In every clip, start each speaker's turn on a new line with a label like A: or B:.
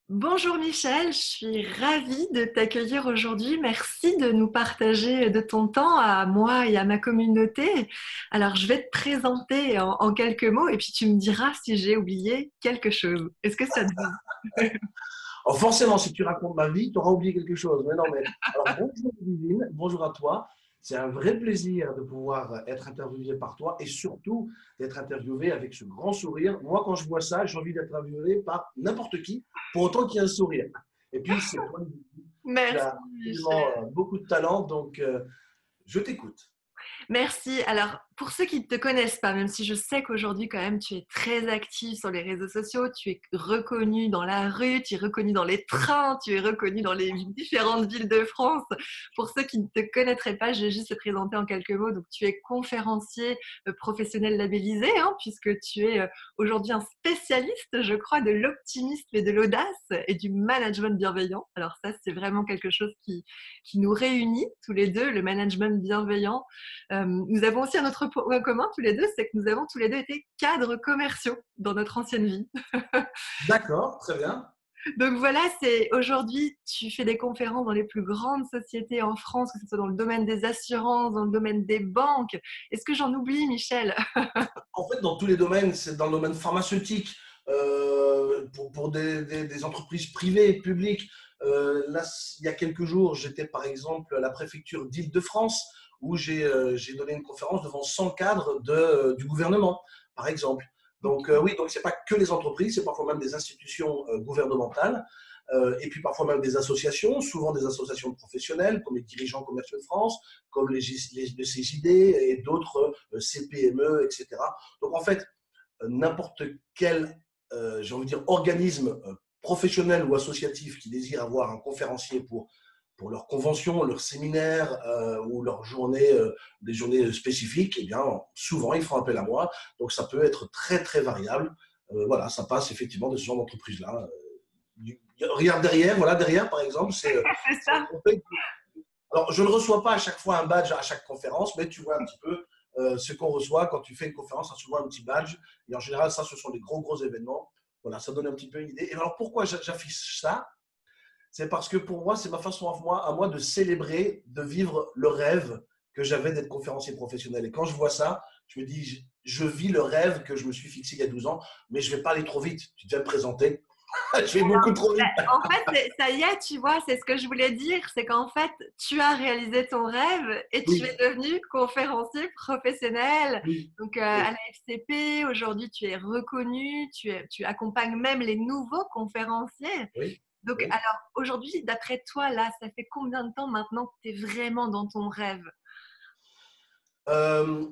A: Bonjour Michel, je suis ravie de t'accueillir aujourd'hui. Merci de nous partager de ton temps à moi et à ma communauté. Alors, je vais te présenter en quelques mots et puis tu me diras si j'ai oublié quelque chose. Est-ce que ça te dit?
B: Alors forcément, si tu racontes ma vie, tu auras oublié quelque chose. Mais non, mais alors bonjour Divine, bonjour à toi. C'est un vrai plaisir de pouvoir être interviewé par toi et surtout d'être interviewé avec ce grand sourire. Moi, quand je vois ça, j'ai envie d'être interviewé par n'importe qui, pour autant qu'il y ait un sourire. Et puis, c'est toi, tu
A: Merci
B: as absolument
A: Michel.
B: beaucoup de talent, donc je t'écoute.
A: Merci. Alors, pour ceux qui ne te connaissent pas, même si je sais qu'aujourd'hui, quand même, tu es très actif sur les réseaux sociaux, tu es reconnu dans la rue, tu es reconnu dans les trains, tu es reconnu dans les différentes villes de France. Pour ceux qui ne te connaîtraient pas, je vais juste te présenter en quelques mots. Donc, tu es conférencier professionnel labellisé, hein, puisque tu es aujourd'hui un spécialiste, je crois, de l'optimisme et de l'audace et du management bienveillant. Alors ça, c'est vraiment quelque chose qui nous réunit tous les deux, le management bienveillant. Nous avons aussi un autre point commun tous les deux, c'est que nous avons tous les deux été cadres commerciaux dans notre ancienne vie.
B: D'accord, très bien.
A: Donc voilà, c'est aujourd'hui, tu fais des conférences dans les plus grandes sociétés en France, que ce soit dans le domaine des assurances, dans le domaine des banques. Est-ce que j'en oublie, Michel?
B: En fait, dans tous les domaines, c'est dans le domaine pharmaceutique, pour des entreprises privées et publiques. Là, il y a quelques jours, j'étais par exemple à la préfecture d'Île-de-France où j'ai donné une conférence devant 100 cadres du gouvernement, par exemple. Donc oui, donc c'est pas que les entreprises, c'est parfois même des institutions gouvernementales. Et puis parfois même des associations, souvent des associations professionnelles, comme les dirigeants commerciaux de France, comme le CJD et d'autres CPME, etc. Donc en fait, n'importe quel, j'ai envie de dire, organisme professionnel ou associatif qui désire avoir un conférencier pour leur convention, leur séminaire ou leur journée, des journées spécifiques, eh bien, souvent, ils font appel à moi. Donc, ça peut être très, très variable. Voilà, ça passe effectivement de ce genre d'entreprise-là. Regarde derrière, voilà, derrière, par exemple,
A: C'est
B: c'est
A: ça.
B: un complet. Alors, je ne reçois pas à chaque fois un badge à chaque conférence, mais tu vois un petit peu ce qu'on reçoit quand tu fais une conférence, ça souvent un petit badge. Et en général, ça, ce sont des gros, gros événements. Voilà, ça donne un petit peu une idée. Et alors, pourquoi j'affiche ça? C'est parce que pour moi, c'est ma façon à moi de célébrer, de vivre le rêve que j'avais d'être conférencier professionnel. Et quand je vois ça, je me dis, je vis le rêve que je me suis fixé il y a 12 ans, mais je ne vais pas aller trop vite. Tu devais me présenter. Je vais beaucoup trop vite.
A: En fait, ça y est, tu vois, c'est ce que je voulais dire, c'est qu'en fait, tu as réalisé ton rêve et tu es
B: Oui,
A: devenu conférencier professionnel.
B: oui,
A: Donc,
B: oui,
A: à la FCP, aujourd'hui, tu es reconnu, tu accompagnes même les nouveaux conférenciers.
B: oui,
A: Donc,
B: oui.
A: alors, aujourd'hui, d'après toi, là, ça fait combien de temps maintenant que tu es vraiment dans ton rêve?
B: Euh,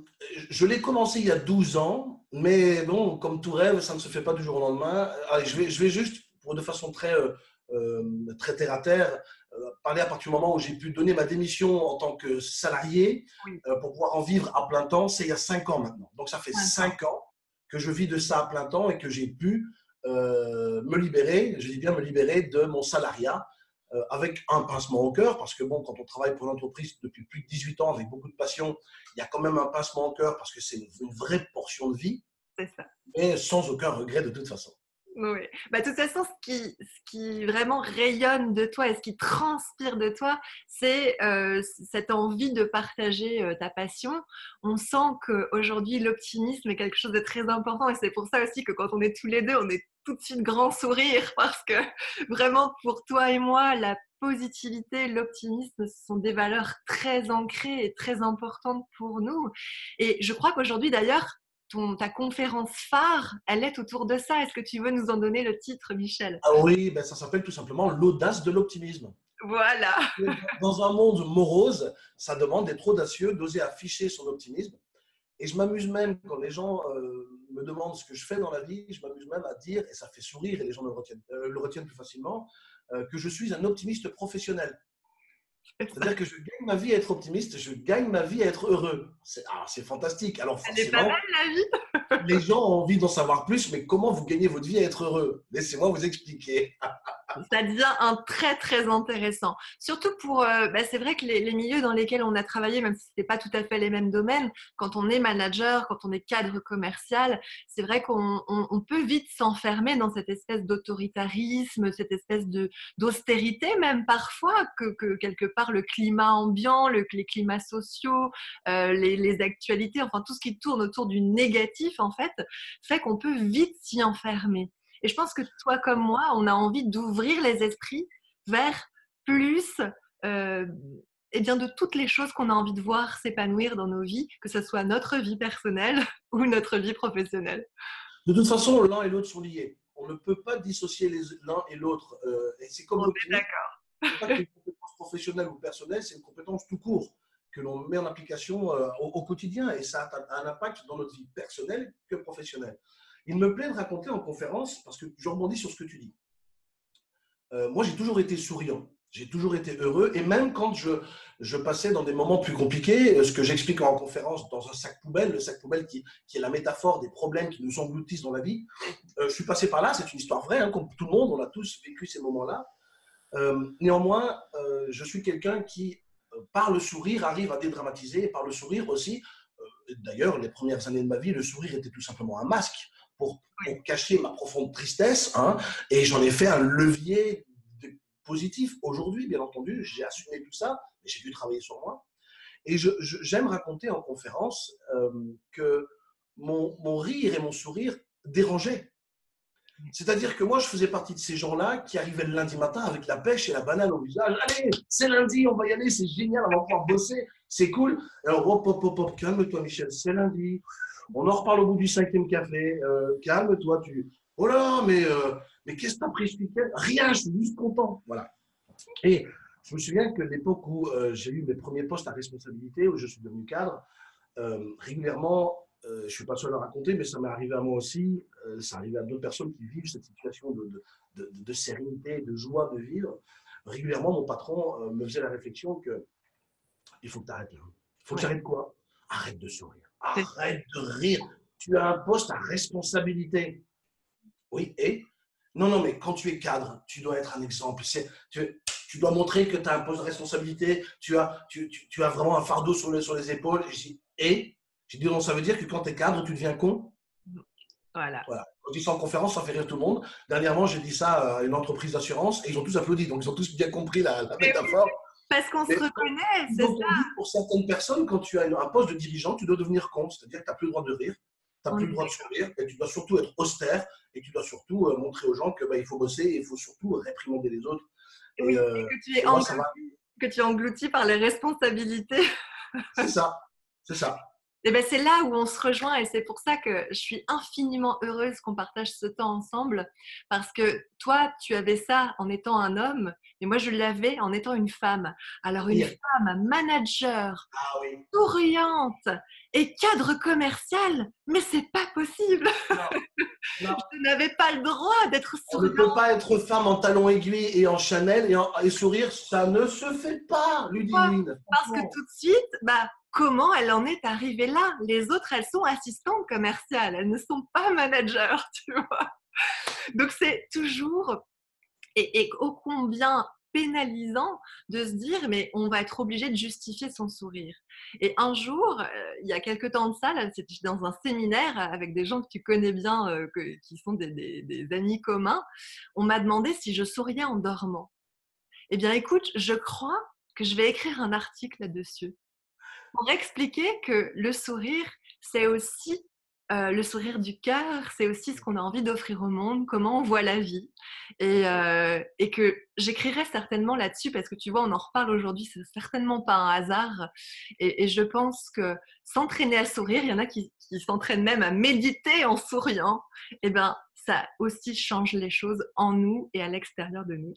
B: je l'ai commencé il y a 12 ans, mais bon, comme tout rêve, ça ne se fait pas du jour au lendemain. Allez, je vais juste, de façon très terre à terre, parler à partir du moment où j'ai pu donner ma démission en tant que salarié
A: Oui,
B: pour pouvoir en vivre à plein temps. C'est il y a 5 ans maintenant. Donc ça fait
A: 5 ans.
B: 5 ans que je vis de ça à plein temps et que j'ai pu me libérer, je dis bien me libérer de mon salariat avec un pincement au cœur, parce que bon, quand on travaille pour une entreprise depuis plus de 18 ans avec beaucoup de passion, il y a quand même un pincement au cœur parce que c'est une vraie portion de vie,
A: C'est ça.
B: mais sans aucun regret de toute façon.
A: Oui. Bah, de toute façon, ce qui vraiment rayonne de toi et ce qui transpire de toi, c'est cette envie de partager ta passion. On sent qu'aujourd'hui, l'optimisme est quelque chose de très important et c'est pour ça aussi que quand on est tous les deux, on est tout de suite grand sourire parce que vraiment, pour toi et moi, la positivité, l'optimisme, ce sont des valeurs très ancrées et très importantes pour nous. Et je crois qu'aujourd'hui, d'ailleurs, ta conférence phare, elle est autour de ça. Est-ce que tu veux nous en donner le titre, Michel?
B: Ah oui, ben ça s'appelle tout simplement l'audace de l'optimisme.
A: Voilà.
B: Dans un monde morose, ça demande d'être audacieux, d'oser afficher son optimisme. Et je m'amuse même quand les gens me demandent ce que je fais dans la vie, je m'amuse même à dire, et ça fait sourire et les gens le retiennent plus facilement, que je suis un optimiste professionnel. C'est-à-dire que je gagne ma vie à être optimiste, je gagne ma vie à être heureux. C'est fantastique. Alors
A: Elle est pas
B: forcément,
A: belle, la vie.
B: les gens ont envie d'en savoir plus, mais comment vous gagnez votre vie à être heureux? Laissez-moi vous expliquer.
A: Ça devient un très très intéressant. Surtout pour, c'est vrai que les milieux dans lesquels on a travaillé, même si ce n'était pas tout à fait les mêmes domaines, quand on est manager, quand on est cadre commercial, c'est vrai qu'on peut vite s'enfermer dans cette espèce d'autoritarisme, cette espèce d'austérité même parfois, que quelque part le climat ambiant, les climats sociaux, les actualités, enfin tout ce qui tourne autour du négatif en fait qu'on peut vite s'y enfermer. Et je pense que toi comme moi, on a envie d'ouvrir les esprits vers plus eh bien, de toutes les choses qu'on a envie de voir s'épanouir dans nos vies, que ce soit notre vie personnelle ou notre vie professionnelle.
B: De toute façon, l'un et l'autre sont liés. On ne peut pas dissocier l'un et l'autre. Et c'est comme
A: On est
B: l'optimisme.
A: d'accord.
B: Ce n'est pas qu'une compétence professionnelle ou personnelle, c'est une compétence tout court que l'on met en application au quotidien. Et ça a un impact dans notre vie personnelle que professionnelle. Il me plaît de raconter en conférence, parce que je rebondis sur ce que tu dis. Moi, j'ai toujours été souriant. J'ai toujours été heureux. Et même quand je passais dans des moments plus compliqués, ce que j'explique en conférence dans un sac poubelle, le sac poubelle qui est la métaphore des problèmes qui nous engloutissent dans la vie, je suis passé par là. C'est une histoire vraie, hein, comme tout le monde. On a tous vécu ces moments-là. Néanmoins, je suis quelqu'un qui, par le sourire, arrive à dédramatiser. Et par le sourire aussi, d'ailleurs, les premières années de ma vie, le sourire était tout simplement un masque pour cacher ma profonde tristesse. Hein, et j'en ai fait un levier positif. Aujourd'hui, bien entendu, j'ai assumé tout ça, mais j'ai dû travailler sur moi. Et j'aime raconter en conférence que mon rire et mon sourire dérangeaient. C'est-à-dire que moi, je faisais partie de ces gens-là qui arrivaient le lundi matin avec la pêche et la banane au visage. Allez, c'est lundi, on va y aller, c'est génial, on va pouvoir bosser, c'est cool. Alors, hop, hop, hop, hop, calme-toi, Michel, c'est lundi. On en reparle au bout du 5e café. Calme-toi, oh là, mais qu'est-ce que tu as pris ce week-end? Rien, je suis juste content. Voilà. Et je me souviens que l'époque où j'ai eu mes premiers postes à responsabilité, où je suis devenu cadre, régulièrement, je ne suis pas seul à raconter, mais ça m'est arrivé à moi aussi, ça arrive à d'autres personnes qui vivent cette situation de sérénité, de joie de vivre. Régulièrement, mon patron me faisait la réflexion que il faut que tu arrêtes là. Il faut que tu arrêtes quoi? Arrête de sourire. Arrête de rire. Tu as un poste à responsabilité. Oui, et? Non, non, mais quand tu es cadre, tu dois être un exemple. Tu dois montrer que tu as un poste de responsabilité, tu as vraiment un fardeau sur les épaules. Et j'ai dit, non, ça veut dire que quand tu es cadre, tu deviens con.
A: Voilà.
B: Voilà. Quand je dis ça en conférence, ça fait rire tout le monde. Dernièrement, j'ai dit ça à une entreprise d'assurance et ils ont tous applaudi. Donc, ils ont tous bien compris la métaphore.
A: Parce qu'on se reconnaît, c'est ça.
B: Pour certaines personnes, quand tu as un poste de dirigeant, tu dois devenir con. C'est-à-dire que tu n'as plus le droit de rire, tu n'as plus le droit de sourire et tu dois surtout être austère et tu dois surtout montrer aux gens qu'il faut bosser et il faut surtout réprimander les autres.
A: Oui, et que tu es englouti par les responsabilités.
B: C'est ça, c'est ça.
A: Et ben c'est là où on se rejoint et c'est pour ça que je suis infiniment heureuse qu'on partage ce temps ensemble parce que toi, tu avais ça en étant un homme et moi, je l'avais en étant une femme. Alors, une femme manager, souriante et cadre commercial, mais c'est pas possible. Non. Je n'avais pas le droit d'être souriante.
B: On ne peut pas être femme en talons aiguilles et en Chanel et sourire, ça ne se fait pas, Ludivine.
A: Parce que tout de suite, comment elle en est arrivée là? Les autres, elles sont assistantes commerciales, elles ne sont pas managers, tu vois. Donc, c'est toujours, et ô combien pénalisant de se dire, mais on va être obligé de justifier son sourire. Et un jour, il y a quelques temps de ça, c'était dans un séminaire avec des gens que tu connais bien, qui sont des amis communs, on m'a demandé si je souriais en dormant. Eh bien, écoute, je crois que je vais écrire un article là-dessus pour expliquer que le sourire, c'est aussi le sourire du cœur, c'est aussi ce qu'on a envie d'offrir au monde, comment on voit la vie. Et que j'écrirai certainement là-dessus parce que tu vois, on en reparle aujourd'hui, c'est certainement pas un hasard. Et je pense que s'entraîner à sourire, il y en a qui s'entraînent même à méditer en souriant, et ben ça aussi change les choses en nous et à l'extérieur de nous.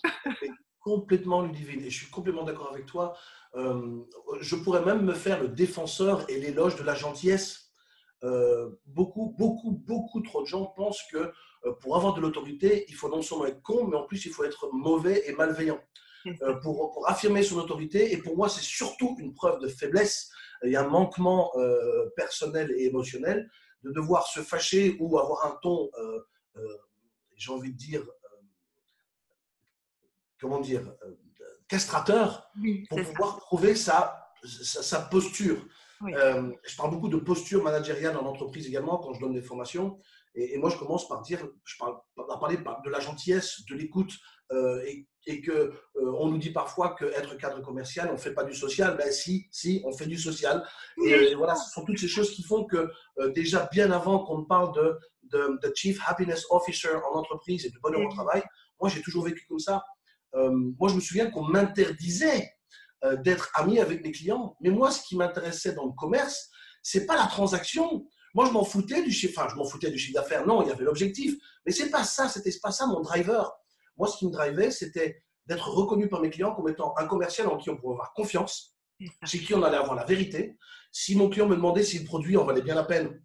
B: Complètement, Ludivine, et je suis complètement d'accord avec toi. Je pourrais même me faire le défenseur et l'éloge de la gentillesse. Beaucoup trop de gens pensent que pour avoir de l'autorité, il faut non seulement être con, mais en plus il faut être mauvais et malveillant. Pour affirmer son autorité, et pour moi c'est surtout une preuve de faiblesse et un manquement personnel et émotionnel de devoir se fâcher ou avoir un ton, j'ai envie de dire, comment dire, castrateur
A: Oui,
B: pour
A: c'est ça.
B: pouvoir prouver sa posture.
A: Oui.
B: Je parle beaucoup de posture managériale en entreprise également quand je donne des formations. Et moi, je commence par dire, par parler de la gentillesse, de l'écoute, et que on nous dit parfois qu'être cadre commercial, on ne fait pas du social. Ben si, on fait du social.
A: Tous les
B: Et voilà,
A: jours.
B: ce sont toutes ces choses qui font que déjà bien avant qu'on parle de Chief Happiness Officer en entreprise et de bonheur au travail, moi, j'ai toujours vécu comme ça. Moi, je me souviens qu'on m'interdisait d'être ami avec mes clients. Mais moi, ce qui m'intéressait dans le commerce, c'est pas la transaction. Moi, je m'en foutais du chiffre, enfin, je m'en foutais du chiffre d'affaires. Non, il y avait l'objectif. Mais c'est pas ça, c'était pas ça mon driver. Moi, ce qui me drivait, c'était d'être reconnu par mes clients comme étant un commercial en qui on pouvait avoir confiance,
A: C'est ça.
B: chez qui on allait avoir la vérité. Si mon client me demandait si le produit en valait bien la peine,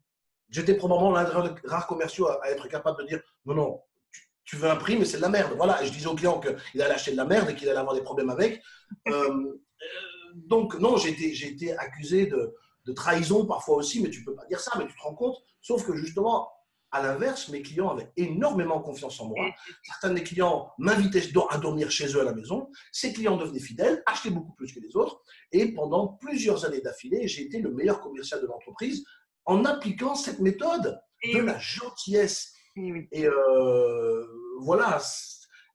B: j'étais probablement l'un des rares commerciaux à être capable de dire non, non, tu veux un prix, mais c'est de la merde. Voilà, et je disais au client qu'il allait acheter de la merde et qu'il allait avoir des problèmes avec. Donc, non, j'ai été accusé de trahison parfois aussi, mais tu ne peux pas dire ça, mais tu te rends compte. Sauf que justement, à l'inverse, mes clients avaient énormément confiance en moi. Certains des clients m'invitaient à dormir chez eux à la maison. Ces clients devenaient fidèles, achetaient beaucoup plus que les autres. Et pendant plusieurs années d'affilée, j'ai été le meilleur commercial de l'entreprise en appliquant cette méthode de
A: Et oui,
B: la gentillesse.
A: et oui.
B: Et voilà,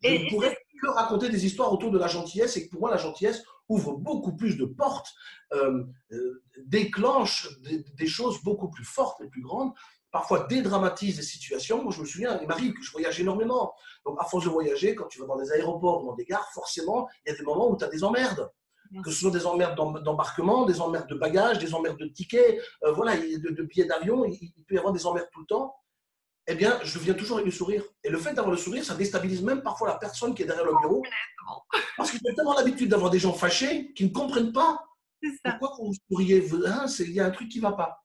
B: je ne
A: Et
B: pourrais que raconter des histoires autour de la gentillesse et que pour moi, la gentillesse ouvre beaucoup plus de portes, déclenche des choses beaucoup plus fortes et plus grandes, parfois dédramatise des situations. Moi, je me souviens, il m'arrive que je voyage énormément. Donc, à force de voyager, quand tu vas dans des aéroports ou dans des gares, forcément, il y a des moments où tu as des emmerdes.
A: bien
B: Que ce
A: sûr.
B: soit des emmerdes d'embarquement, des emmerdes de bagages, des emmerdes de tickets, voilà, de billets d'avion, il peut y avoir des emmerdes tout le temps. Eh bien, je viens toujours avec le sourire. Et le fait d'avoir le sourire, ça déstabilise même parfois la personne qui est derrière le bureau. Parce qu'ils ont tellement l'habitude d'avoir des gens fâchés qui ne comprennent pas
A: C'est ça.
B: pourquoi vous souriez. Hein, il y a un truc qui ne va pas.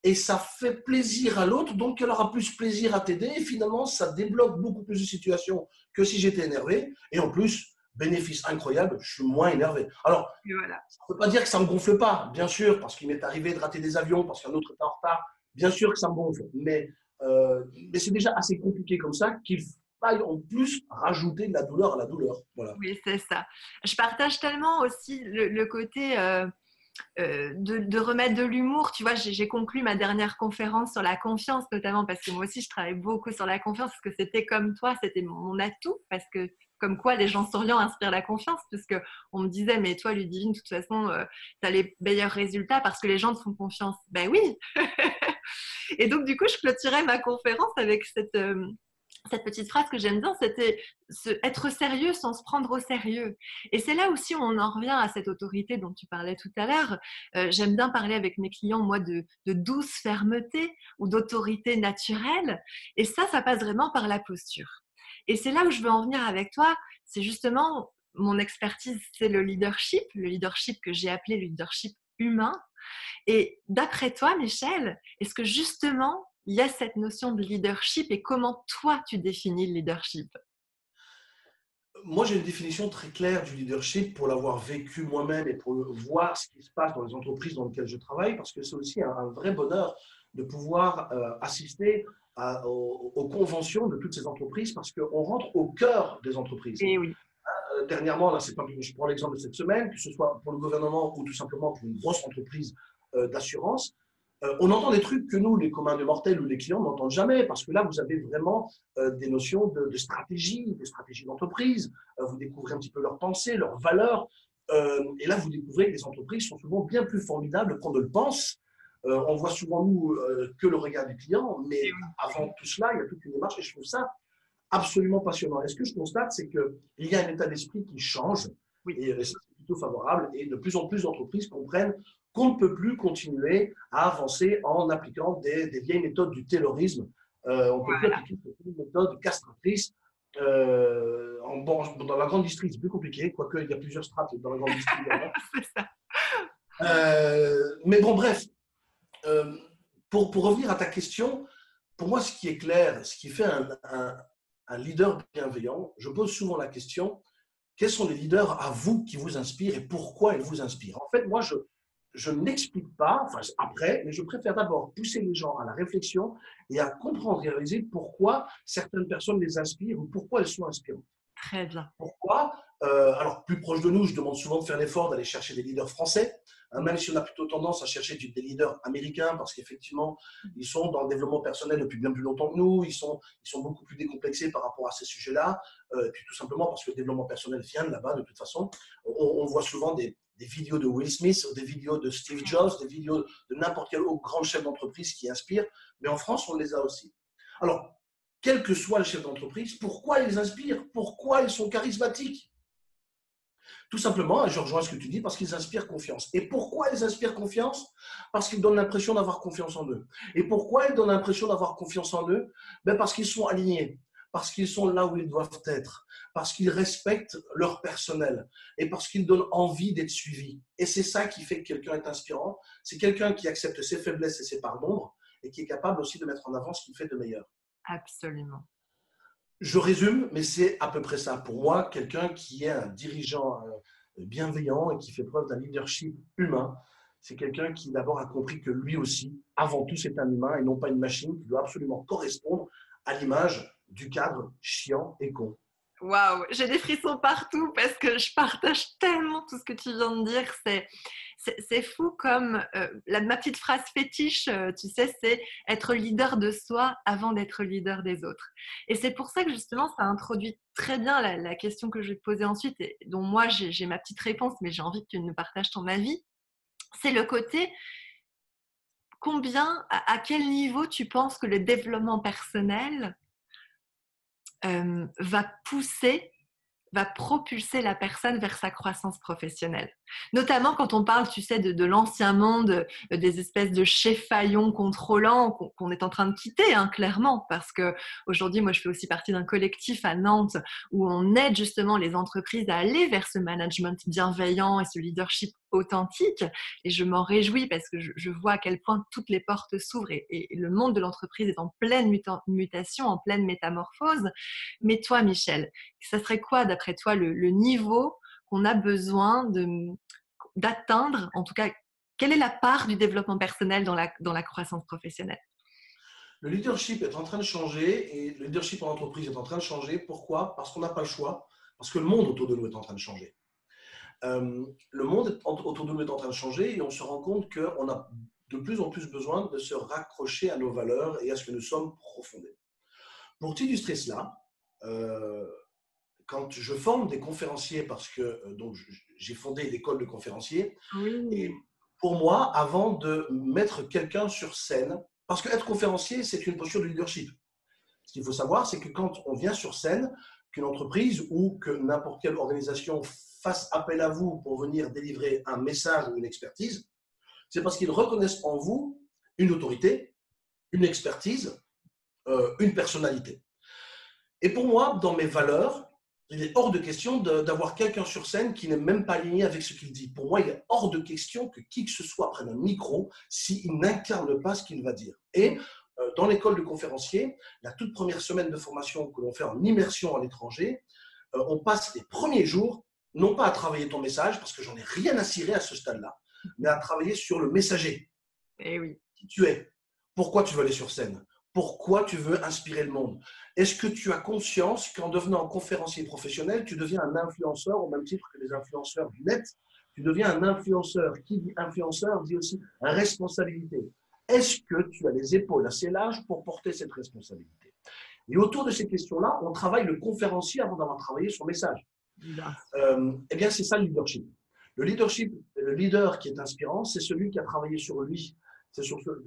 B: Et ça fait plaisir à l'autre, donc elle aura plus plaisir à t'aider. Et finalement, ça débloque beaucoup plus de situations que si j'étais énervé. Et en plus, bénéfice incroyable, je suis moins énervé. Alors,
A: Et voilà.
B: ça ne veut pas dire que ça ne me gonfle pas, bien sûr, parce qu'il m'est arrivé de rater des avions, parce qu'un autre est en retard. Bien sûr que ça me gonfle. Mais c'est déjà assez compliqué comme ça qu'il faille en plus rajouter de la douleur à la douleur. Voilà.
A: Oui, c'est ça. Je partage tellement aussi le côté de remettre de l'humour. Tu vois, j'ai conclu ma dernière conférence sur la confiance, notamment parce que moi aussi, je travaille beaucoup sur la confiance, parce que c'était comme toi, c'était mon atout, parce que comme quoi les gens souriants inspirent la confiance, puisque on me disait, mais toi, Ludivine, de toute façon, tu as les meilleurs résultats parce que les gens te font confiance. Ben oui. Et donc, du coup, je clôturais ma conférence avec cette petite phrase que j'aime bien, c'était être sérieux sans se prendre au sérieux. Et c'est là aussi où on en revient à cette autorité dont tu parlais tout à l'heure. J'aime bien parler avec mes clients, moi, de douce fermeté ou d'autorité naturelle. Et ça passe vraiment par la posture. Et c'est là où je veux en venir avec toi. C'est justement mon expertise, c'est le leadership que j'ai appelé le leadership humain. Et d'après toi, Michel, est-ce que justement, il y a cette notion de leadership et comment toi, tu définis le leadership?
B: Moi, j'ai une définition très claire du leadership pour l'avoir vécu moi-même et pour voir ce qui se passe dans les entreprises dans lesquelles je travaille, parce que c'est aussi un vrai bonheur de pouvoir assister aux conventions de toutes ces entreprises, parce qu'on rentre au cœur des entreprises.
A: Eh oui,
B: Dernièrement, là, je prends l'exemple de cette semaine, que ce soit pour le gouvernement ou tout simplement pour une grosse entreprise d'assurance, on entend des trucs que nous, les communs de mortels ou les clients, n'entendent jamais, parce que là, vous avez vraiment des notions de stratégie, des stratégies d'entreprise. Vous découvrez un petit peu leurs pensées, leurs valeurs. Et là, vous découvrez que les entreprises sont souvent bien plus formidables qu'on ne le pense. On voit souvent, nous, que le regard du client,
A: eh
B: mais
A: oui,
B: avant tout cela, il y a toute une démarche et je trouve ça absolument passionnant. Et ce que je constate, c'est qu'il y a un état d'esprit qui change
A: oui,
B: et ça, c'est plutôt favorable. Et de plus en plus d'entreprises comprennent qu'on ne peut plus continuer à avancer en appliquant des vieilles méthodes du taylorisme. On ne peut plus
A: voilà,
B: appliquer des méthodes castratrices. Dans la grande distrie, c'est plus compliqué, quoique il y a plusieurs strates dans la grande distrie également.
A: c'est ça.
B: Mais bon, bref, euh, pour revenir à ta question, pour moi, ce qui est clair, ce qui fait un leader bienveillant, je pose souvent la question, quels sont les leaders à vous qui vous inspirent et pourquoi ils vous inspirent? En fait, moi, je n'explique pas, enfin après, mais je préfère d'abord pousser les gens à la réflexion et à comprendre et réaliser pourquoi certaines personnes les inspirent ou pourquoi elles sont inspirantes.
A: Très bien.
B: Pourquoi? Alors, plus proche de nous, je demande souvent de faire l'effort d'aller chercher des leaders français, hein, même si on a plutôt tendance à chercher des leaders américains, parce qu'effectivement, ils sont dans le développement personnel depuis bien plus longtemps que nous, ils sont beaucoup plus décomplexés par rapport à ces sujets-là, et puis tout simplement parce que le développement personnel vient de là-bas, de toute façon. On voit souvent des vidéos de Will Smith, des vidéos de Steve Jobs, des vidéos de n'importe quel autre grand chef d'entreprise qui inspire, mais en France, on les a aussi. Alors, quel que soit le chef d'entreprise, pourquoi ils inspirent? Pourquoi ils sont charismatiques? Tout simplement, et je rejoins ce que tu dis, parce qu'ils inspirent confiance. Et pourquoi ils inspirent confiance? Parce qu'ils donnent l'impression d'avoir confiance en eux. Et pourquoi ils donnent l'impression d'avoir confiance en eux? Parce qu'ils sont alignés, parce qu'ils sont là où ils doivent être, parce qu'ils respectent leur personnel et parce qu'ils donnent envie d'être suivis. Et c'est ça qui fait que quelqu'un est inspirant. C'est quelqu'un qui accepte ses faiblesses et ses parts d'ombre et qui est capable aussi de mettre en avant ce qu'il fait de meilleur.
A: Absolument.
B: Je résume, mais c'est à peu près ça. Pour moi, quelqu'un qui est un dirigeant bienveillant et qui fait preuve d'un leadership humain, c'est quelqu'un qui d'abord a compris que lui aussi, avant tout, c'est un humain et non pas une machine qui doit absolument correspondre à l'image du cadre chiant et con.
A: Waouh, j'ai des frissons partout parce que je partage tellement tout ce que tu viens de dire. C'est fou comme ma petite phrase fétiche, tu sais, c'est être leader de soi avant d'être leader des autres. Et c'est pour ça que justement, ça introduit très bien la question que je vais te poser ensuite, et dont moi j'ai ma petite réponse, mais j'ai envie que tu nous partages ton avis. C'est le côté à quel niveau tu penses que le développement personnel va propulser la personne vers sa croissance professionnelle. Notamment quand on parle, tu sais, de l'ancien monde, des espèces de cheffaillons contrôlants qu'on est en train de quitter, hein, clairement, parce qu'aujourd'hui, moi, je fais aussi partie d'un collectif à Nantes où on aide justement les entreprises à aller vers ce management bienveillant et ce leadership authentique. Et je m'en réjouis parce que je vois à quel point toutes les portes s'ouvrent et le monde de l'entreprise est en pleine mutation, en pleine métamorphose. Mais toi, Michel, ça serait quoi, d'après toi, le niveau qu'on a besoin d'atteindre? En tout cas, quelle est la part du développement personnel dans la croissance professionnelle?
B: Le leadership est en train de changer et le leadership en entreprise est en train de changer. Pourquoi? Parce qu'on n'a pas le choix, parce que le monde autour de nous est en train de changer. Le monde autour de nous est en train de changer et on se rend compte qu'on a de plus en plus besoin de se raccrocher à nos valeurs et à ce que nous sommes profondément. Pour t'illustrer cela, quand je forme des conférenciers, parce que donc j'ai fondé l'école de conférenciers, et
A: Oui.
B: pour moi, avant de mettre quelqu'un sur scène, parce qu'être conférencier, c'est une posture de leadership. Ce qu'il faut savoir, c'est que quand on vient sur scène, qu'une entreprise ou que n'importe quelle organisation fasse appel à vous pour venir délivrer un message ou une expertise, c'est parce qu'ils reconnaissent en vous une autorité, une expertise, une personnalité. Et pour moi, dans mes valeurs, il est hors de question d'avoir quelqu'un sur scène qui n'est même pas aligné avec ce qu'il dit. Pour moi, il est hors de question que qui que ce soit prenne un micro s'il n'incarne pas ce qu'il va dire. Et dans l'école de conférencier, la toute première semaine de formation que l'on fait en immersion à l'étranger, on passe les premiers jours, non pas à travailler ton message, parce que j'en ai rien à cirer à ce stade-là, mais à travailler sur le messager.
A: Eh oui.
B: Qui tu es, pourquoi tu veux aller sur scène, pourquoi tu veux inspirer le monde. Est-ce que tu as conscience qu'en devenant conférencier professionnel, tu deviens un influenceur au même titre que les influenceurs du net? Tu deviens un influenceur. Qui dit influenceur dit aussi responsabilité. Est-ce que tu as les épaules assez larges pour porter cette responsabilité? Et autour de ces questions-là, on travaille le conférencier avant d'avoir travaillé son message. Eh bien, c'est ça le leadership. Le leadership, le leader qui est inspirant, c'est celui qui a travaillé sur lui.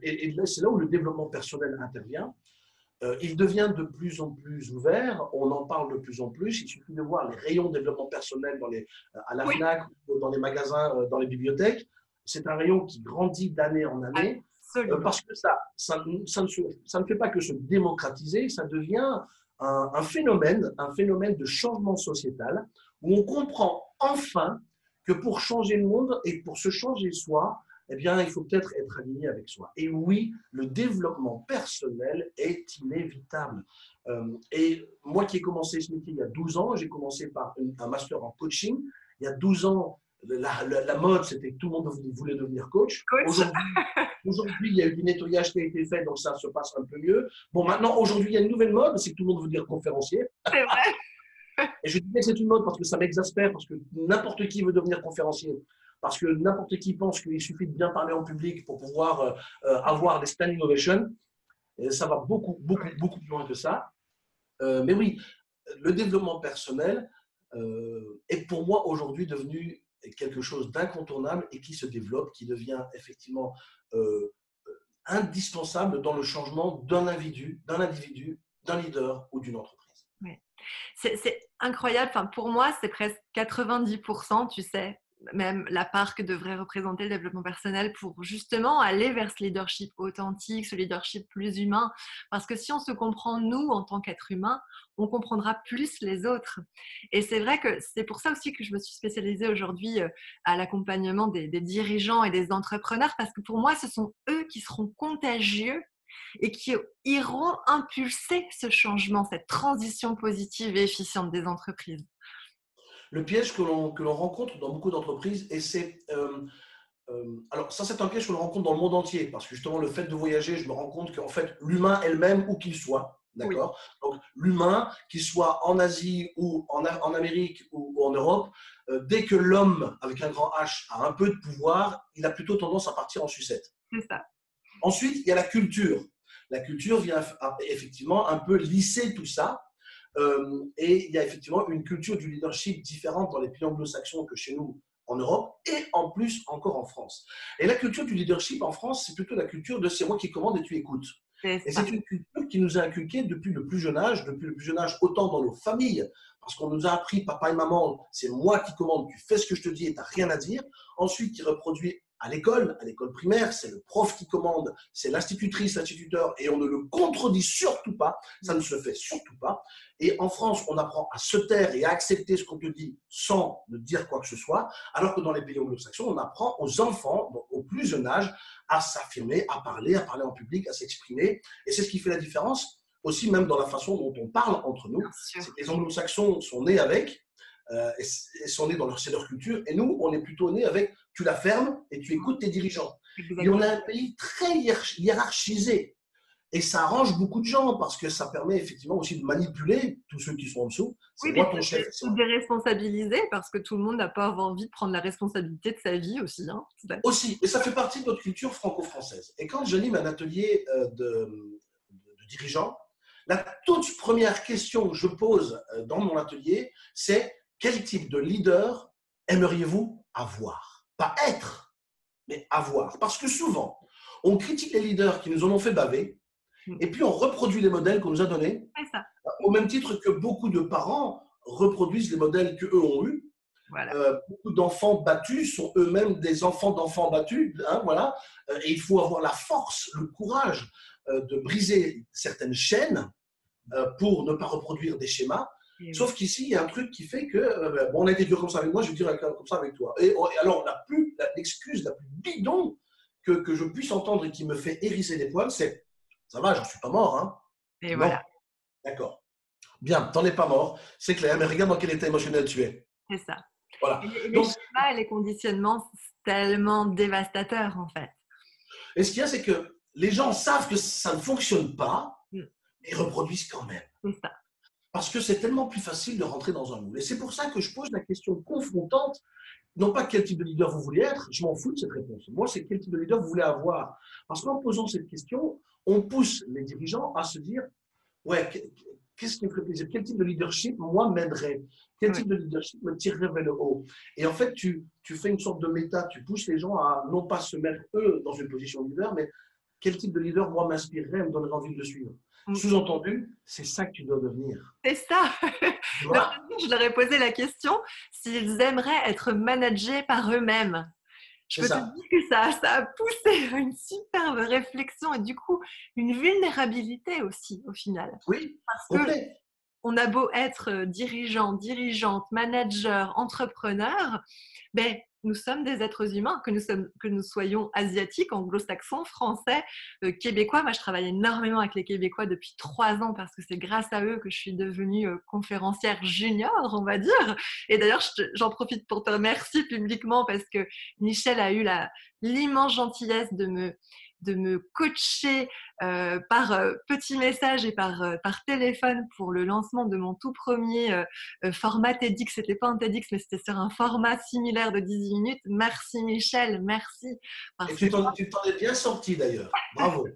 B: Et c'est là où le développement personnel intervient. Il devient de plus en plus ouvert, on en parle de plus en plus. Il suffit de voir les rayons de développement personnel à la
A: Oui,
B: FNAC, dans les magasins, dans les bibliothèques. C'est un rayon qui grandit d'année en année
A: absolument.
B: parce que ça ne fait pas que se démocratiser, ça devient un phénomène de changement sociétal où on comprend enfin que pour changer le monde et pour se changer soi, eh bien, il faut peut-être être aligné avec soi. Et oui, le développement personnel est inévitable. Et moi qui ai commencé ce métier il y a 12 ans, j'ai commencé par un master en coaching. Il y a 12 ans, la mode, c'était que tout le monde voulait devenir coach.
A: Coach.
B: Aujourd'hui, il y a eu du nettoyage qui a été fait, donc ça se passe un peu mieux. Bon, maintenant, aujourd'hui, il y a une nouvelle mode, c'est que tout le monde veut devenir conférencier.
A: C'est vrai.
B: Et je dis que c'est une mode parce que ça m'exaspère, parce que n'importe qui veut devenir conférencier. Parce que n'importe qui pense qu'il suffit de bien parler en public pour pouvoir avoir des standing ovations. Et ça va beaucoup, beaucoup, beaucoup plus loin que ça. Mais oui, le développement personnel est pour moi aujourd'hui devenu quelque chose d'incontournable et qui se développe, qui devient effectivement indispensable dans le changement d'un individu, d'un leader ou d'une entreprise.
A: Ouais. C'est incroyable. Enfin, pour moi, c'est presque 90%, tu sais, même la part que devrait représenter le développement personnel pour justement aller vers ce leadership authentique, ce leadership plus humain. Parce que si on se comprend, nous, en tant qu'êtres humains, on comprendra plus les autres. Et c'est vrai que c'est pour ça aussi que je me suis spécialisée aujourd'hui à l'accompagnement des dirigeants et des entrepreneurs, parce que pour moi, ce sont eux qui seront contagieux et qui iront impulser ce changement, cette transition positive et efficiente des entreprises.
B: Le piège que l'on rencontre dans beaucoup d'entreprises, et c'est… alors ça, c'est un piège que l'on rencontre dans le monde entier, parce que justement, le fait de voyager, je me rends compte qu'en fait, l'humain elle-même, où qu'il soit,
A: Oui,
B: d'accord. Donc, l'humain, qu'il soit en Asie ou en Amérique ou en Europe, dès que l'homme, avec un grand H, a un peu de pouvoir, il a plutôt tendance à partir en sucette.
A: c'est ça.
B: Ensuite, il y a la culture. La culture vient effectivement un peu lisser tout ça. Et il y a effectivement une culture du leadership différente dans les pays anglo-saxons que chez nous en Europe et en plus encore en France. Et la culture du leadership en France, c'est plutôt la culture de c'est moi qui commande et tu écoutes.
A: C'est
B: Et
A: ça.
B: c'est une culture qui nous a inculquée depuis le plus jeune âge, autant dans nos familles, parce qu'on nous a appris, papa et maman, c'est moi qui commande, tu fais ce que je te dis et tu n'as rien à dire. Ensuite, qui reproduit à l'école primaire, c'est le prof qui commande, c'est l'institutrice, l'instituteur, et on ne le contredit surtout pas, ça ne se fait surtout pas. Et en France, on apprend à se taire et à accepter ce qu'on te dit sans ne dire quoi que ce soit, alors que dans les pays anglo-saxons, on apprend aux enfants, donc au plus jeune âge, à s'affirmer, à parler en public, à s'exprimer. Et c'est ce qui fait la différence aussi, même dans la façon dont on parle entre nous.
A: Bien sûr.
B: C'est que les anglo-saxons sont nés avec, et sont nés c'est leur culture, et nous, on est plutôt nés avec tu la fermes et tu écoutes tes dirigeants. Et on
A: Exactement.
B: a un pays très hiérarchisé. Et ça arrange beaucoup de gens parce que ça permet effectivement aussi de manipuler tous ceux qui sont en dessous. C'est
A: Oui, puis
B: moi ton chef.
A: se déresponsabiliser parce que tout le monde n'a pas envie de prendre la responsabilité de sa vie aussi. Hein.
B: Aussi, et ça fait partie de notre culture franco-française. Et quand j'anime un atelier de dirigeants, la toute première question que je pose dans mon atelier, c'est quel type de leader aimeriez-vous avoir? Pas être, mais avoir. Parce que souvent, on critique les leaders qui nous en ont fait baver, et puis on reproduit les modèles qu'on nous a donnés,
A: C'est ça.
B: au même titre que beaucoup de parents reproduisent les modèles qu'eux ont eus.
A: Voilà.
B: Beaucoup d'enfants battus sont eux-mêmes des enfants d'enfants battus. Hein, voilà. Et il faut avoir la force, le courage de briser certaines chaînes pour ne pas reproduire des schémas.
A: Et oui.
B: Sauf qu'ici, il y a un truc qui fait que, bon, on a été dur comme ça avec moi, je vais dire comme ça avec toi. Et alors, l'excuse la plus bidon que je puisse entendre et qui me fait hérisser les poils, c'est ça va, j'en suis pas mort. Hein.
A: Et
B: Non,
A: voilà,
B: d'accord. Bien, t'en es pas mort, c'est clair, mais regarde dans quel état émotionnel tu es.
A: c'est ça.
B: Voilà.
A: Et les
B: Donc,
A: schémas et les conditionnements, c'est tellement dévastateur en fait.
B: et ce qu'il y a, c'est que les gens savent que ça ne fonctionne pas,
A: Mm.
B: mais ils reproduisent quand même.
A: C'est ça.
B: Parce que c'est tellement plus facile de rentrer dans un moule. Et c'est pour ça que je pose la question confrontante, non pas quel type de leader vous voulez être, je m'en fous de cette réponse. Moi, c'est quel type de leader vous voulez avoir. Parce qu'en posant cette question, on pousse les dirigeants à se dire, ouais, qu'est-ce qui me ferait plaisir? Quel type de leadership, moi, m'aiderait? Quel
A: Oui.
B: type de leadership me tirerait vers le haut? Et en fait, tu fais une sorte de méta, tu pousses les gens à non pas se mettre, eux, dans une position de leader, mais quel type de leader, moi, m'inspirerait, me donnerait envie de le suivre.
A: Mm.
B: Sous-entendu, c'est ça que tu dois devenir.
A: C'est ça.
B: Tu
A: L'autre
B: vois?
A: jour, je leur ai posé la question s'ils aimeraient être managés par eux-mêmes. Je
B: C'est
A: peux te
B: ça.
A: dire que ça a poussé à une superbe réflexion et du coup une vulnérabilité aussi au final.
B: Oui,
A: Parce que
B: complet.
A: on a beau être dirigeant, dirigeante, manager, entrepreneur, ben, nous sommes des êtres humains, que nous soyons asiatiques, anglo-saxons, français, québécois. Moi, je travaille énormément avec les Québécois depuis 3 ans parce que c'est grâce à eux que je suis devenue conférencière junior, on va dire. Et d'ailleurs, j'en profite pour te remercier publiquement parce que Michel a eu l'immense gentillesse de me coacher par petits messages et par téléphone pour le lancement de mon tout premier format TEDx. C'était pas un TEDx, mais c'était sur un format similaire de 18 minutes. Merci Michel, merci.
B: Et
A: Parce que
B: tu t'en es bien sorti d'ailleurs. Bravo.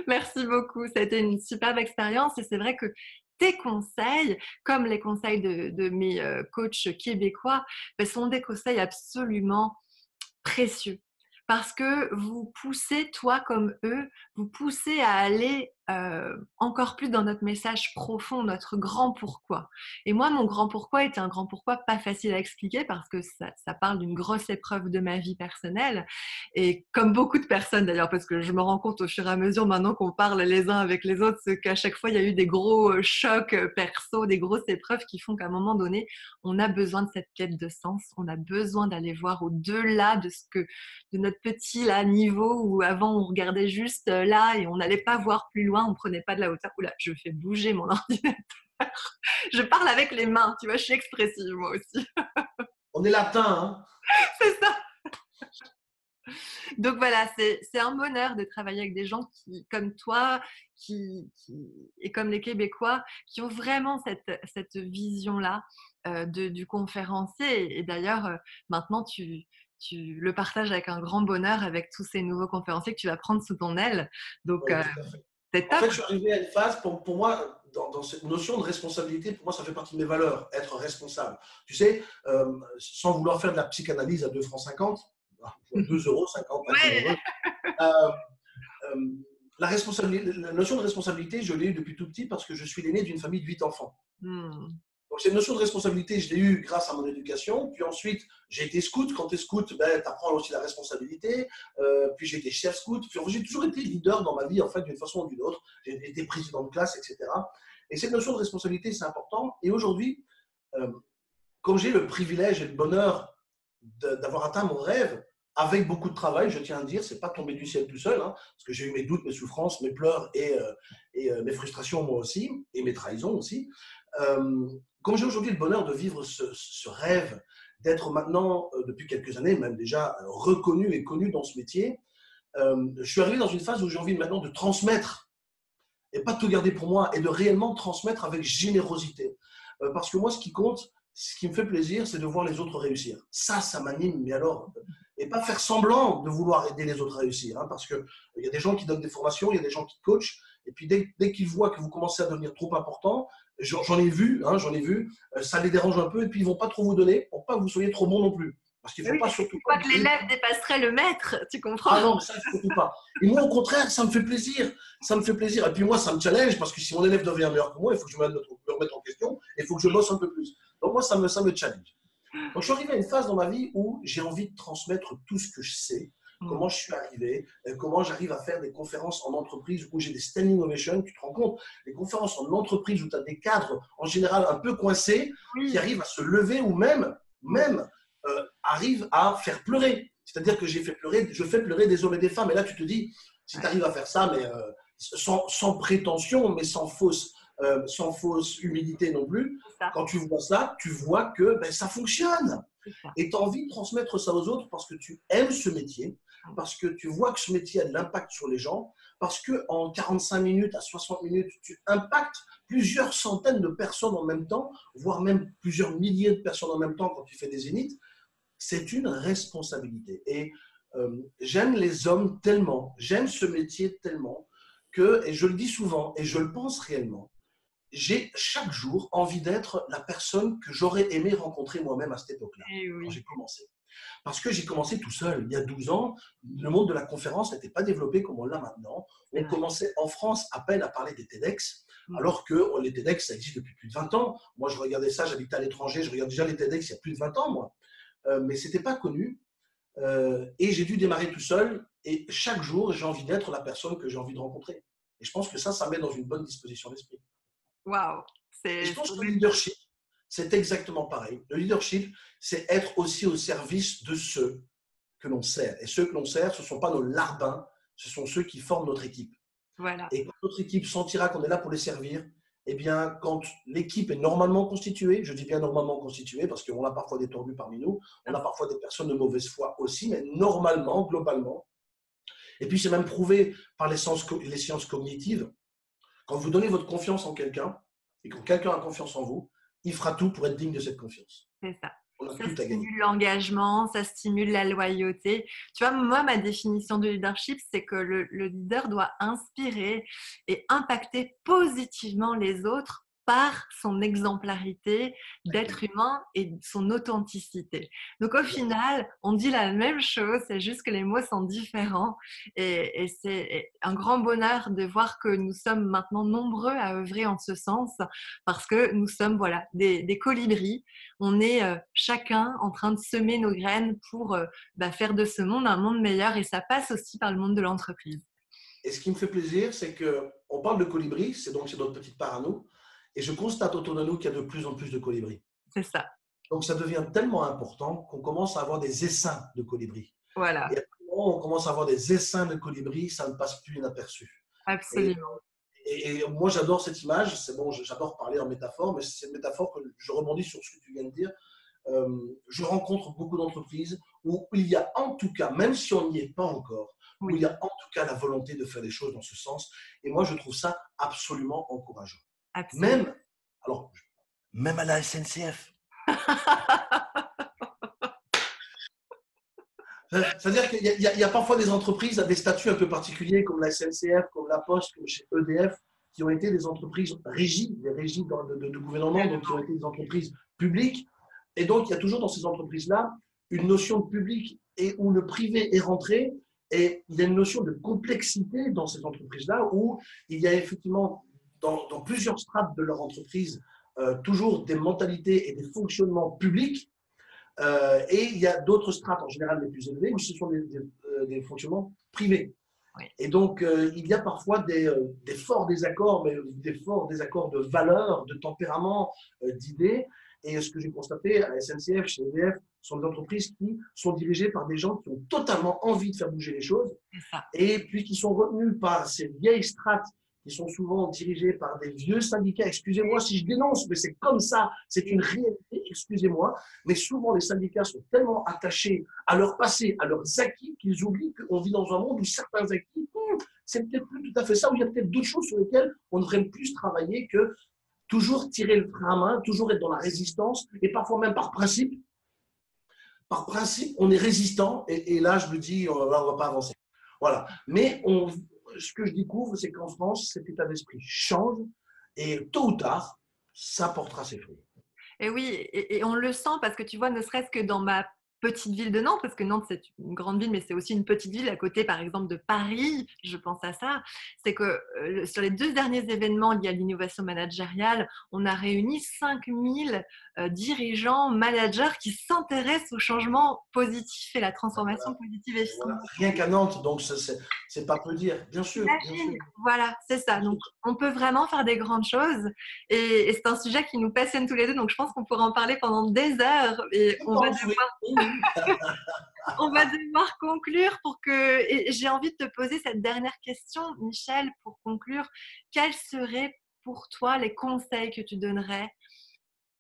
A: merci beaucoup. Ça a été une superbe expérience et c'est vrai que tes conseils, comme les conseils de mes coachs québécois, sont des conseils absolument précieux. Parce que vous poussez, toi comme eux, vous poussez à aller encore plus dans notre message profond, notre grand pourquoi. Et moi, mon grand pourquoi était un grand pourquoi pas facile à expliquer parce que ça parle d'une grosse épreuve de ma vie personnelle. Et comme beaucoup de personnes d'ailleurs, parce que je me rends compte au fur et à mesure maintenant qu'on parle les uns avec les autres, c'est qu'à chaque fois, il y a eu des gros chocs perso, des grosses épreuves qui font qu'à un moment donné, on a besoin de cette quête de sens, on a besoin d'aller voir au-delà de notre petit là, niveau où avant on regardait juste là et on n'allait pas voir plus loin, on prenait pas de la hauteur. Oula, je fais bouger mon ordinateur. Je parle avec les mains, tu vois, je suis expressive moi aussi.
B: On est latin, hein?
A: C'est ça. Donc voilà, c'est un bonheur de travailler avec des gens qui, comme toi, et comme les Québécois, qui ont vraiment cette vision-là du conférencier. Et d'ailleurs, maintenant, tu le partages avec un grand bonheur avec tous ces nouveaux conférenciers que tu vas prendre sous ton aile. Donc,
B: Oui, tout à fait.
A: c'est
B: En
A: top.
B: fait, je suis arrivé à une phase, pour moi, dans cette notion de responsabilité, pour moi, ça fait partie de mes valeurs, être responsable. Tu sais, sans vouloir faire de la psychanalyse à 2 francs 50, 2,50 €, hein, comme on
A: Ouais.
B: veut, euh, euh, la notion de responsabilité, je l'ai eue depuis tout petit parce que je suis l'aîné d'une famille de 8 enfants.
A: Hmm.
B: Donc, cette notion de responsabilité, je l'ai eue grâce à mon éducation. Puis ensuite, j'ai été scout. Quand tu es scout, ben, tu apprends aussi la responsabilité. Puis j'ai été chef scout. Puis j'ai toujours été leader dans ma vie, en fait, d'une façon ou d'une autre. J'ai été président de classe, etc. Et cette notion de responsabilité, c'est important. Et aujourd'hui, euh, comme j'ai le privilège et le bonheur d'avoir atteint mon rêve, avec beaucoup de travail, je tiens à dire, c'est pas tombé du ciel tout seul, hein, parce que j'ai eu mes doutes, mes souffrances, mes pleurs et mes frustrations moi aussi, et mes trahisons aussi. Euh, Comme j'ai aujourd'hui le bonheur de vivre ce rêve, d'être maintenant, depuis quelques années, même déjà reconnu et connu dans ce métier, je suis arrivé dans une phase où j'ai envie maintenant de transmettre et pas tout garder pour moi et de réellement transmettre avec générosité. Parce que moi, ce qui compte, ce qui me fait plaisir, c'est de voir les autres réussir. Ça m'anime, mais alors, et pas faire semblant de vouloir aider les autres à réussir. Hein, parce qu'il y a des gens qui donnent des formations, il y a des gens qui coachent, et puis dès qu'ils voient que vous commencez à devenir trop important, j'en ai vu, ça les dérange un peu, et puis ils ne vont pas trop vous donner pour pas que vous soyez trop bon non plus. Parce qu'il ne faut
A: Oui,
B: pas
A: parce que
B: surtout
A: tu
B: pas
A: vois
B: vous
A: que
B: donner.
A: l'élève dépasserait le maître, tu comprends?
B: Ah non, mais ça, surtout pas. Et moi, au contraire, ça me fait plaisir. Ça me fait plaisir. Et puis moi, ça me challenge parce que si mon élève devient meilleur que moi, il faut que je me remette en question et il faut que je bosse un peu plus. Donc moi, ça me challenge. Donc je suis arrivé à une phase dans ma vie où j'ai envie de transmettre tout ce que je sais, comment je suis arrivé, comment j'arrive à faire des conférences en entreprise où j'ai des standing ovations. Tu te rends compte, les conférences en entreprise où tu as des cadres en général un peu coincés qui
A: Oui.
B: arrivent à se lever ou même arrivent à faire pleurer. C'est-à-dire que je fais pleurer des hommes et des femmes. Et là, tu te dis, si tu arrives à faire ça, mais sans prétention, mais sans fausse humilité non plus,
A: C'est ça,
B: quand tu vois ça, tu vois que ben, ça fonctionne.
A: c'est ça.
B: Et tu as envie de transmettre ça aux autres parce que tu aimes ce métier, parce que tu vois que ce métier a de l'impact sur les gens, parce qu'en 45 minutes à 60 minutes, tu impactes plusieurs centaines de personnes en même temps, voire même plusieurs milliers de personnes en même temps quand tu fais des zéniths. C'est une responsabilité. Et j'aime les hommes tellement, j'aime ce métier tellement que, et je le dis souvent, et je le pense réellement, j'ai chaque jour envie d'être la personne que j'aurais aimé rencontrer moi-même à cette époque-là,
A: Eh
B: quand
A: oui.
B: j'ai commencé. Parce que j'ai commencé tout seul. Il y a 12 ans, le monde de la conférence n'était pas développé comme on l'a maintenant.
A: C'est
B: On
A: vrai.
B: commençait en France à peine à parler des TEDx,
A: Mm.
B: alors que les TEDx, ça existe depuis plus de 20 ans. Moi, je regardais ça, j'habitais à l'étranger, je regardais déjà les TEDx il y a plus de 20 ans, moi. Mais ce n'était pas connu. Et j'ai dû démarrer tout seul. Et chaque jour, j'ai envie d'être la personne que j'ai envie de rencontrer. Et je pense que ça met dans une bonne disposition d'esprit.
A: Waouh.
B: Et je
A: C'est
B: pense que le leadership, c'est exactement pareil. Le leadership, c'est être aussi au service de ceux que l'on sert. Et ceux que l'on sert, ce ne sont pas nos larbins, ce sont ceux qui forment notre équipe.
A: voilà.
B: Et quand notre équipe sentira qu'on est là pour les servir, eh bien, quand l'équipe est normalement constituée, je dis bien normalement constituée, parce qu'on a parfois des tordus parmi nous, on a parfois des personnes de mauvaise foi aussi, mais normalement, globalement, Et puis, c'est même prouvé par les sciences cognitives. Quand vous donnez votre confiance en quelqu'un, et quand quelqu'un a confiance en vous, il fera tout pour être digne de cette confiance.
A: C'est ça.
B: On a
A: Ça
B: tout à gagner.
A: stimule l'engagement, ça stimule la loyauté. Tu vois, moi, ma définition de leadership, c'est que le leader doit inspirer et impacter positivement les autres par son exemplarité d'être humain et son authenticité. Donc au
B: Exactement.
A: final, on dit la même chose, c'est juste que les mots sont différents et c'est un grand bonheur de voir que nous sommes maintenant nombreux à œuvrer en ce sens parce que nous sommes voilà, des colibris. On est chacun en train de semer nos graines pour faire de ce monde un monde meilleur et ça passe aussi par le monde de l'entreprise.
B: Et ce qui me fait plaisir, c'est qu'on parle de colibri, c'est notre petite part à nous, et je constate autour de nous qu'il y a de plus en plus de colibris.
A: C'est ça.
B: Donc ça devient tellement important qu'on commence à avoir des essaims de colibris.
A: Voilà,
B: Et à un moment où on commence à avoir des essaims de colibris, ça ne passe plus inaperçu. Et,
A: absolument.
B: et moi, j'adore cette image. C'est bon, j'adore parler en métaphore, mais c'est une métaphore que je rebondis sur ce que tu viens de dire. Je rencontre beaucoup d'entreprises où il y a en tout cas, même si on n'y est pas encore, où il
A: Oui,
B: y a en tout cas la volonté de faire les choses dans ce sens. Et moi, je trouve ça absolument encourageant.
A: absolument.
B: Même, alors, même à la SNCF. C'est-à-dire qu'il y a parfois des entreprises à des statuts un peu particuliers, comme la SNCF, comme la Poste, comme chez EDF, qui ont été des entreprises régies, des régies de gouvernement, donc qui ont été des entreprises publiques. Et donc, il y a toujours dans ces entreprises-là une notion de public et où le privé est rentré. Et il y a une notion de complexité dans ces entreprises-là où il y a effectivement, dans plusieurs strates de leur entreprise, toujours des mentalités et des fonctionnements publics et il y a d'autres strates, en général les plus élevées, où ce sont des fonctionnements privés.
A: Oui,
B: Et donc, il y a parfois des forts désaccords, mais des forts désaccords de valeurs, de tempérament, d'idées. Et ce que j'ai constaté à la SNCF, chez EDF, sont des entreprises qui sont dirigées par des gens qui ont totalement envie de faire bouger les choses
A: c'est ça.
B: et puis qui sont retenus par ces vieilles strates qui sont souvent dirigées par des vieux syndicats. Excusez-moi si je dénonce, mais c'est comme ça, c'est une réalité, excusez-moi. Mais souvent, les syndicats sont tellement attachés à leur passé, à leurs acquis, qu'ils oublient qu'on vit dans un monde où certains acquis, c'est peut-être plus tout à fait ça, où il y a peut-être d'autres choses sur lesquelles on devrait plus travailler que toujours tirer le frein à main, toujours être dans la résistance, et parfois même par principe, on est résistant, et là, je me dis, là, on ne va pas avancer. Voilà. Mais ce que je découvre, c'est qu'en France, cet état d'esprit change et tôt ou tard, ça portera ses fruits.
A: Et oui, et on le sent parce que tu vois, ne serait-ce que dans ma petite ville de Nantes, parce que Nantes c'est une grande ville, mais c'est aussi une petite ville à côté, par exemple, de Paris, je pense à ça, c'est que sur les 2 derniers événements liés à l'innovation managériale, on a réuni 5000 dirigeants, managers qui s'intéressent au changement positif et la transformation positive et
B: Voilà.
A: efficace.
B: Rien qu'à Nantes, donc c'est pas peu dire. Bien sûr, bien sûr.
A: Imagine, voilà, c'est ça. Donc, on peut vraiment faire des grandes choses et c'est un sujet qui nous passionne tous les deux. Donc, je pense qu'on pourra en parler pendant des heures et
B: Je pense, oui. Oui.
A: on va devoir conclure pour que. Et j'ai envie de te poser cette dernière question, Michel, pour conclure. Quels seraient pour toi les conseils que tu donnerais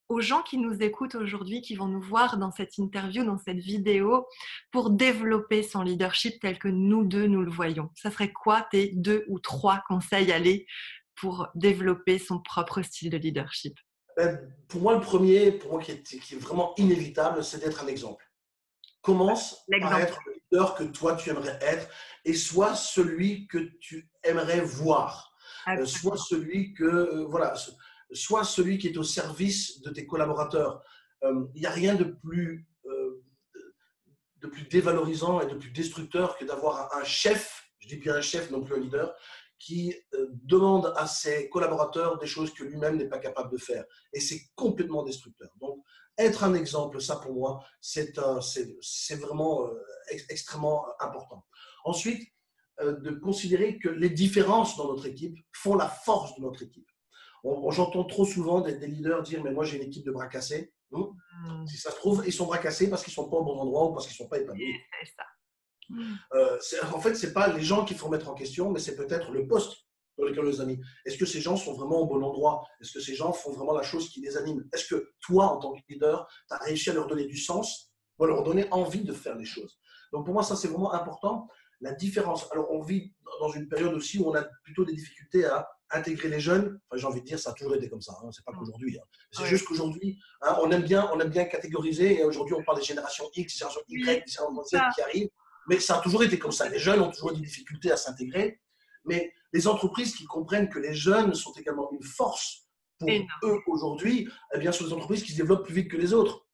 A: aux gens qui nous écoutent aujourd'hui, qui vont nous voir dans cette interview, dans cette vidéo, pour développer son leadership tel que nous deux, nous le voyons? Ça serait quoi tes 2 ou 3 conseils allés pour développer son propre style de leadership?
B: Pour moi, le premier, pour moi qui est vraiment inévitable, c'est d'être un exemple. Commence par
A: L'exemple.
B: être le leader que toi tu aimerais être et sois celui que tu aimerais voir. Sois
A: Absolument.
B: celui que, voilà, sois celui qui est au service de tes collaborateurs. Il n'y a rien de plus dévalorisant et de plus destructeur que d'avoir un chef, je dis bien un chef, non plus un leader, qui demande à ses collaborateurs des choses que lui-même n'est pas capable de faire. Et c'est complètement destructeur. Donc, être un exemple, ça pour moi, c'est vraiment extrêmement important. Ensuite, de considérer que les différences dans notre équipe font la force de notre équipe. J'entends trop souvent des leaders dire « mais moi j'ai une équipe de bras cassés ». Si ça se trouve, ils sont bras cassés parce qu'ils ne sont pas au bon endroit ou parce qu'ils ne sont pas épanouis.
A: C'est ça.
B: En fait, ce n'est pas les gens qu'il faut mettre en question, mais c'est peut-être le poste dans lequel on les a mis. Est-ce que ces gens sont vraiment au bon endroit? Est-ce que ces gens font vraiment la chose qui les anime? Est-ce que toi, en tant que leader, tu as réussi à leur donner du sens ou à leur donner envie de faire les choses? Donc pour moi, ça, c'est vraiment important. la différence. Alors, on vit dans une période aussi où on a plutôt des difficultés à intégrer les jeunes. Enfin, j'ai envie de dire, ça a toujours été comme ça. Hein. C'est pas qu'aujourd'hui. Hein. C'est
A: Oui,
B: juste qu'aujourd'hui, hein, on aime bien catégoriser. Et aujourd'hui, on parle des générations X, génération Y,
A: oui,
B: génération
A: c'est
B: Z
A: ça.
B: qui arrivent. Mais ça a toujours été comme ça. Les jeunes ont toujours eu des difficultés à s'intégrer. Mais les entreprises qui comprennent que les jeunes sont également une force pour
A: Énorme.
B: eux aujourd'hui, eh bien, ce sont des entreprises qui se développent plus vite que les autres.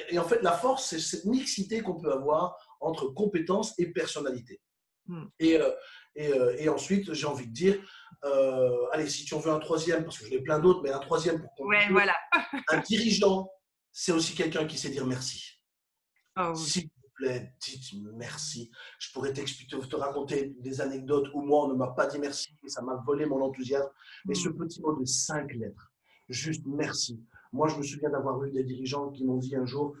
B: Et en fait, la force, c'est cette mixité qu'on peut avoir entre compétences et personnalité.
A: Mm.
B: Et, et ensuite, j'ai envie de dire, allez, si tu en veux un troisième, parce que je l'ai plein d'autres, mais un troisième pour
A: Ouais,
B: conclure,
A: voilà.
B: un dirigeant, c'est aussi quelqu'un qui sait dire merci.
A: Oh, oui.
B: S'il vous plaît, dites merci. Je pourrais t'expliquer, te raconter des anecdotes où moi, on ne m'a pas dit merci et ça m'a volé mon enthousiasme. Mais ce
A: Mm.
B: petit mot de 5 lettres, juste merci. Moi, je me souviens d'avoir eu des dirigeants qui m'ont dit un jour,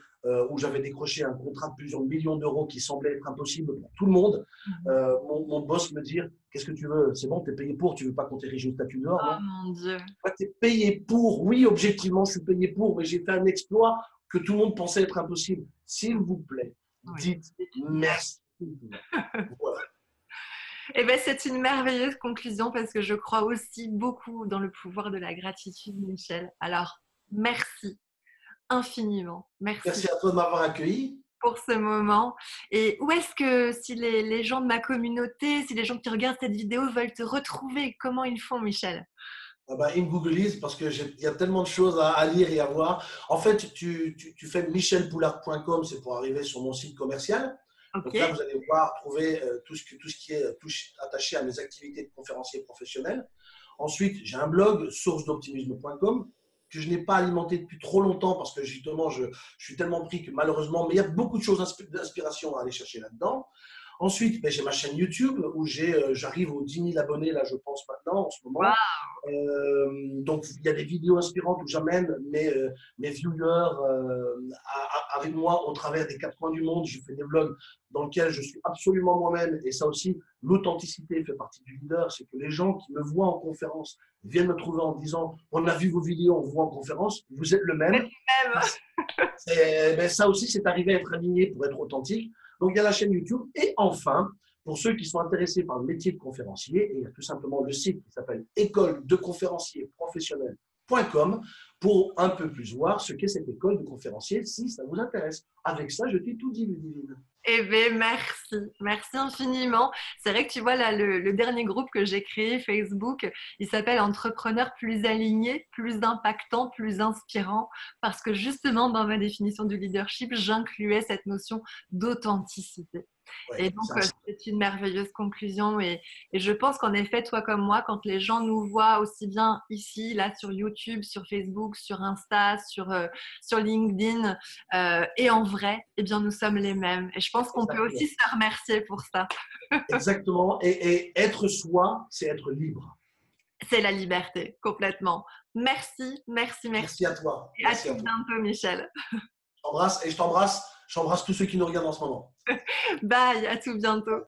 B: où j'avais décroché un contrat de plusieurs millions d'euros qui semblait être impossible pour tout le monde.
A: Mhm.
B: Mon boss me dit, qu'est-ce que tu veux? C'est bon, tu es payé pour, tu veux pas qu'on t'érige une statue dehors,
A: Oh
B: non?
A: mon Dieu.
B: Tu es payé pour. Oui, objectivement, je suis payé pour, mais j'ai fait un exploit que tout le monde pensait être impossible. S'il vous plaît,
A: Oui.
B: dites merci. Voilà.
A: Eh ben, c'est une merveilleuse conclusion parce que je crois aussi beaucoup dans le pouvoir de la gratitude, Michel. Alors, merci infiniment. Merci
B: Merci à toi de m'avoir accueilli.
A: pour ce moment. Et où est-ce que, si les gens de ma communauté, si les gens qui regardent cette vidéo veulent te retrouver, comment ils font, Michel?
B: Ah bah, in Googleise, parce qu'il y a tellement de choses à lire et à voir. En fait, tu fais michelpoulard.com, c'est pour arriver sur mon site commercial.
A: Ok.
B: Donc là, vous allez voir, trouver tout ce qui est attaché à mes activités de conférencier professionnel. Ensuite, j'ai un blog, sourcedoptimisme.com, que je n'ai pas alimenté depuis trop longtemps parce que justement, je suis tellement pris que malheureusement, mais il y a beaucoup de choses d'inspiration à aller chercher là-dedans. Ensuite, ben, j'ai ma chaîne YouTube où j'arrive aux 10 000 abonnés, là, je pense, maintenant, en ce moment.
A: Waouh.
B: Donc, il y a des vidéos inspirantes où j'amène mes viewers avec moi au travers des 4 coins du monde. Je fais des vlogs dans lesquels je suis absolument moi-même. Et ça aussi, l'authenticité fait partie du leader. C'est que les gens qui me voient en conférence viennent me trouver en disant « On a vu vos vidéos, on vous voit en conférence, vous êtes le même. »
A: Même.
B: Ben, ça aussi, c'est arrivé à être aligné pour être authentique. Donc, il y a la chaîne YouTube. Et enfin, pour ceux qui sont intéressés par le métier de conférencier, il y a tout simplement le site qui s'appelle écoledeconférencierprofessionnel.com pour un peu plus voir ce qu'est cette école de conférencier si ça vous intéresse. Avec ça, je t'ai tout dit, Ludivine.
A: Eh bien, merci. Merci infiniment. C'est vrai que tu vois, là, le dernier groupe que j'ai créé, Facebook, il s'appelle Entrepreneurs plus alignés, plus impactants, plus inspirants, parce que justement, dans ma définition du leadership, j'incluais cette notion d'authenticité.
B: Ouais,
A: Et donc,
B: c'est important.
A: c'est une merveilleuse conclusion. Et je pense qu'en effet, toi comme moi, quand les gens nous voient aussi bien ici, là, sur YouTube, sur Facebook, sur Insta, sur LinkedIn, et en vrai, eh bien, nous sommes les mêmes. Et je pense qu'on peut
B: Exactement.
A: aussi se remercier pour ça.
B: Exactement. Et être soi, c'est être libre.
A: C'est la liberté, complètement. Merci, merci, merci.
B: Merci à toi.
A: Et à
B: Merci
A: tout
B: à toi.
A: bientôt, Michel.
B: Je t'embrasse et je t'embrasse tous ceux qui nous regardent en ce moment.
A: Bye, à tout bientôt.